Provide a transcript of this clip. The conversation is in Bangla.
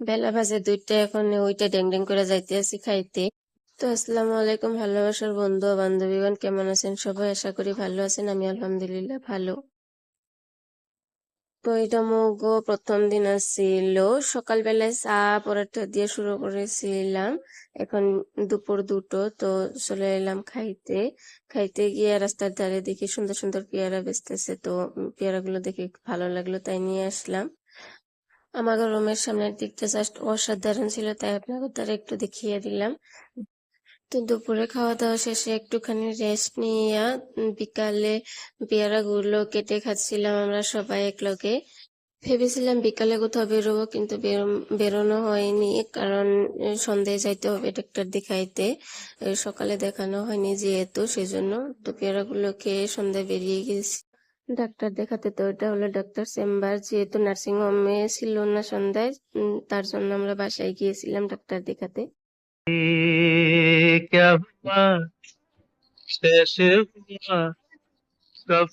বেলা বাজে ২টা, এখন ওইটা ড্যাং ড্যাং করে যাইতে আছি খাইতে। তো আসসালামু আলাইকুম ভালোবাসার বন্ধু ও বান্ধবীগণ, কেমন আছেন সবাই? আশা করি ভালো আছেন। আমি আলহামদুলিল্লাহ ভালো। তো এটা মোগো প্রথম দিন আসছিল। সকালবেলায় চা পরোটা দিয়ে শুরু করেছিলাম। এখন দুপুর 2টো, তো চলে এলাম খাইতে। খাইতে গিয়ে রাস্তার ধারে দেখি সুন্দর সুন্দর পেয়ারা বেচতেছে, তো পেয়ারাগুলো দেখে একটু ভালো লাগলো, তাই নিয়ে আসলাম। আমাদের রুমের সামনের দিকটা জাস্ট অসাধারণ ছিল, তাই আপনাদের দ্বারা একটু দেখিয়ে দিলাম। তো দুপুরে খাওয়া দাওয়া শেষে একটুখানি রেস্ট নিয়ে বিকালে পেয়ারা গুলো কেটে খাচ্ছিলাম আমরা সবাই একলগে। ভেবেছিলাম বিকালে কোথাও বেরোবো, কিন্তু বেরোনো হয়নি, কারণ সন্ধ্যায় যাইতে হবে ডাক্তার দেখাইতে। সকালে দেখানো হয়নি যেহেতু, সেজন্য। তো পেয়ারা গুলো খেয়ে সন্ধ্যায় বেরিয়ে গেছি ডাক্তার দেখাতে। তো এটা হলো ডাক্তার চেম্বার, যেহেতু নার্সিং হোমে ছিল না সন্ধ্যায়, তার জন্য আমরা বাসায় গিয়েছিলাম ডাক্তার দেখাতে। क्या हुआ कैसे हुआ कब